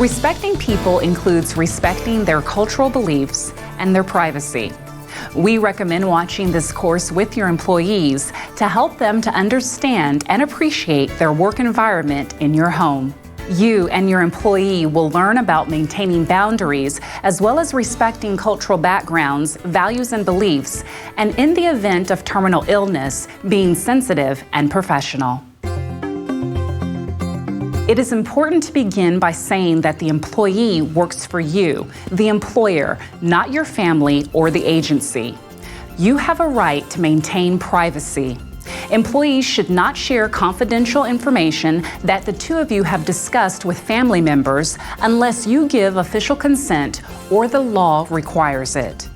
Respecting people includes respecting their cultural beliefs and their privacy. We recommend watching this course with your employees to help them to understand and appreciate their work environment in your home. You and your employee will learn about maintaining boundaries as well as respecting cultural backgrounds, values, and beliefs, and in the event of terminal illness, being sensitive and professional. It is important to begin by saying that the employee works for you, the employer, not your family or the agency. You have a right to maintain privacy. Employees should not share confidential information that the two of you have discussed with family members unless you give official consent or the law requires it.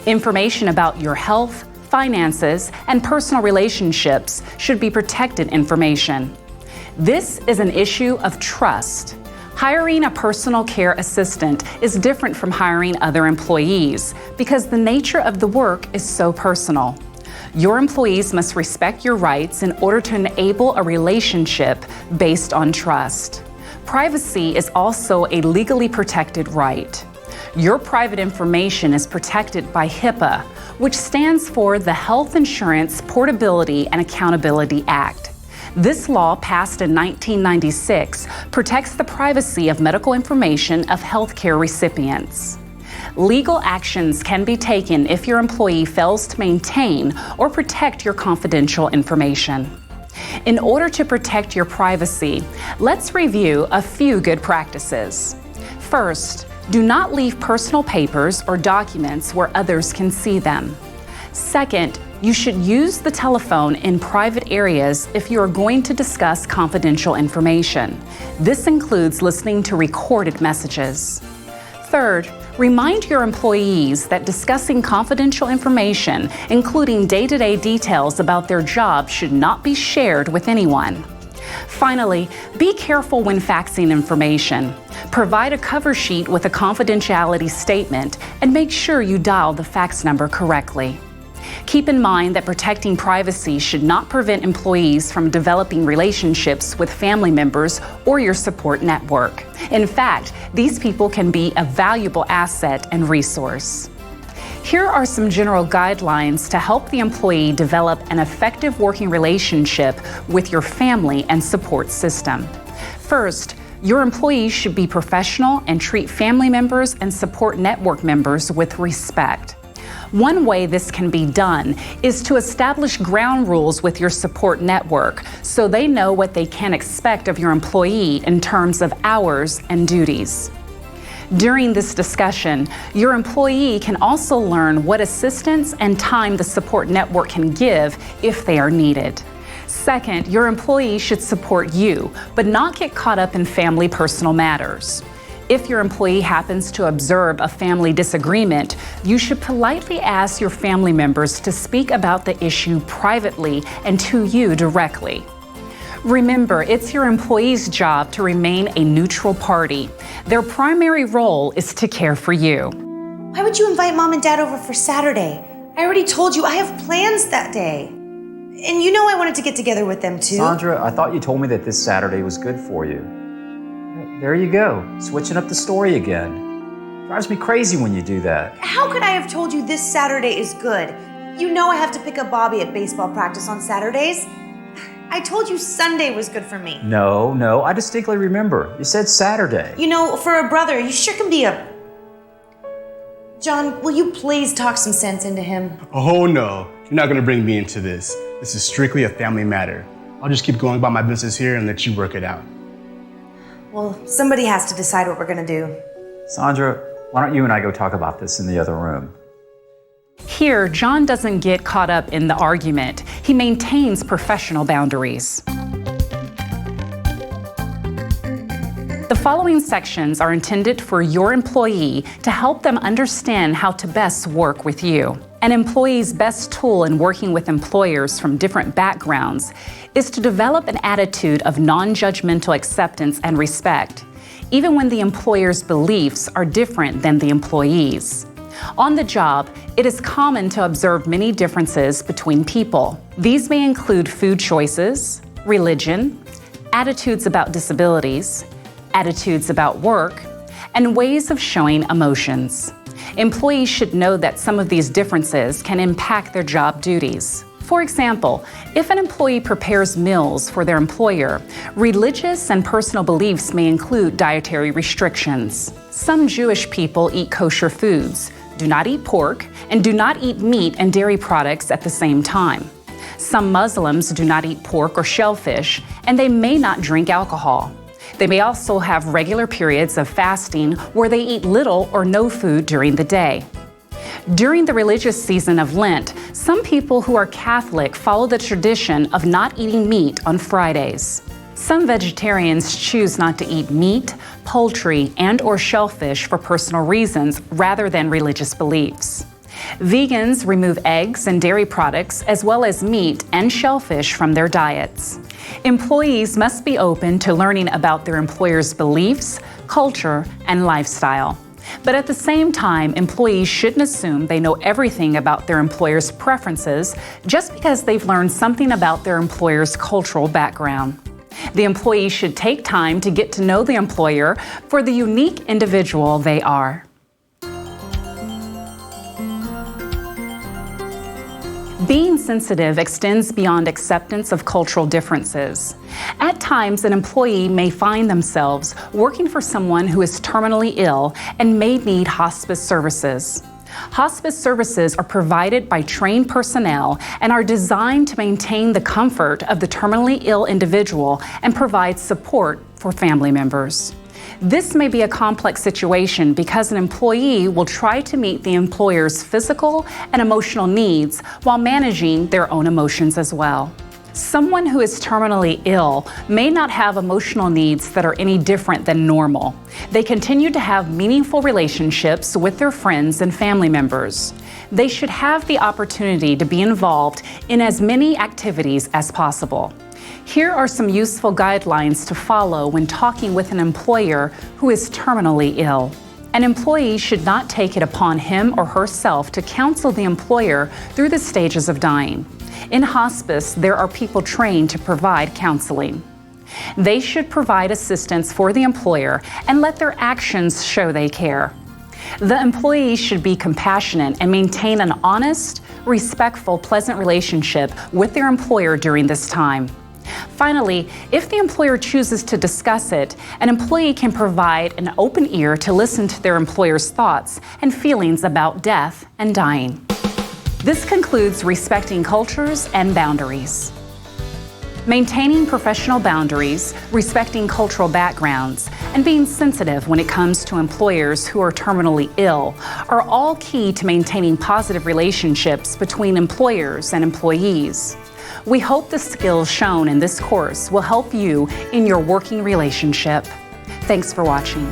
Information about your health, finances, and personal relationships should be protected information. This is an issue of trust. Hiring a personal care assistant is different from hiring other employees because the nature of the work is so personal. Your employees must respect your rights in order to enable a relationship based on trust. Privacy is also a legally protected right. Your private information is protected by HIPAA, which stands for the Health Insurance Portability and Accountability Act. This law, passed in 1996, protects the privacy of medical information of healthcare recipients. Legal actions can be taken if your employee fails to maintain or protect your confidential information. In order to protect your privacy, let's review a few good practices. First, do not leave personal papers or documents where others can see them. Second, you should use the telephone in private areas if you are going to discuss confidential information. This includes listening to recorded messages. Third, remind your employees that discussing confidential information, including day-to-day details about their job, should not be shared with anyone. Finally, be careful when faxing information. Provide a cover sheet with a confidentiality statement and make sure you dial the fax number correctly. Keep in mind that protecting privacy should not prevent employees from developing relationships with family members or your support network. In fact, these people can be a valuable asset and resource. Here are some general guidelines to help the employee develop an effective working relationship with your family and support system. First, your employees should be professional and treat family members and support network members with respect. One way this can be done is to establish ground rules with your support network so they know what they can expect of your employee in terms of hours and duties. During this discussion, your employee can also learn what assistance and time the support network can give if they are needed. Second, your employee should support you, but not get caught up in family personal matters. If your employee happens to observe a family disagreement, you should politely ask your family members to speak about the issue privately and to you directly. Remember, it's your employee's job to remain a neutral party. Their primary role is to care for you. Why would you invite Mom and Dad over for Saturday? I already told you I have plans that day. And you know I wanted to get together with them too. Sandra, I thought you told me that this Saturday was good for you. There you go, switching up the story again. Drives me crazy when you do that. How could I have told you this Saturday is good? You know I have to pick up Bobby at baseball practice on Saturdays. I told you Sunday was good for me. No, I distinctly remember. You said Saturday. You know, for a brother, you sure can be a... John, will you please talk some sense into him? Oh no, you're not gonna bring me into this. This is strictly a family matter. I'll just keep going about my business here and let you work it out. Well, somebody has to decide what we're gonna do. Sandra, why don't you and I go talk about this in the other room? Here, John doesn't get caught up in the argument. He maintains professional boundaries. The following sections are intended for your employee to help them understand how to best work with you. An employee's best tool in working with employers from different backgrounds is to develop an attitude of non-judgmental acceptance and respect, even when the employer's beliefs are different than the employee's. On the job, it is common to observe many differences between people. These may include food choices, religion, attitudes about disabilities, attitudes about work, and ways of showing emotions. Employees should know that some of these differences can impact their job duties. For example, if an employee prepares meals for their employer, religious and personal beliefs may include dietary restrictions. Some Jewish people eat kosher foods, do not eat pork, and do not eat meat and dairy products at the same time. Some Muslims do not eat pork or shellfish, and they may not drink alcohol. They may also have regular periods of fasting where they eat little or no food during the day. During the religious season of Lent, some people who are Catholic follow the tradition of not eating meat on Fridays. Some vegetarians choose not to eat meat, poultry, and/or shellfish for personal reasons rather than religious beliefs. Vegans remove eggs and dairy products as well as meat and shellfish from their diets. Employees must be open to learning about their employer's beliefs, culture, and lifestyle. But at the same time, employees shouldn't assume they know everything about their employer's preferences just because they've learned something about their employer's cultural background. The employee should take time to get to know the employer for the unique individual they are. Being sensitive extends beyond acceptance of cultural differences. At times, an employee may find themselves working for someone who is terminally ill and may need hospice services. Hospice services are provided by trained personnel and are designed to maintain the comfort of the terminally ill individual and provide support for family members. This may be a complex situation because an employee will try to meet the employer's physical and emotional needs while managing their own emotions as well. Someone who is terminally ill may not have emotional needs that are any different than normal. They continue to have meaningful relationships with their friends and family members. They should have the opportunity to be involved in as many activities as possible. Here are some useful guidelines to follow when talking with an employer who is terminally ill. An employee should not take it upon him or herself to counsel the employer through the stages of dying. In hospice, there are people trained to provide counseling. They should provide assistance for the employer and let their actions show they care. The employee should be compassionate and maintain an honest, respectful, pleasant relationship with their employer during this time. Finally, if the employer chooses to discuss it, an employee can provide an open ear to listen to their employer's thoughts and feelings about death and dying. This concludes respecting cultures and boundaries. Maintaining professional boundaries, respecting cultural backgrounds, and being sensitive when it comes to employers who are terminally ill are all key to maintaining positive relationships between employers and employees. We hope the skills shown in this course will help you in your working relationship. Thanks for watching.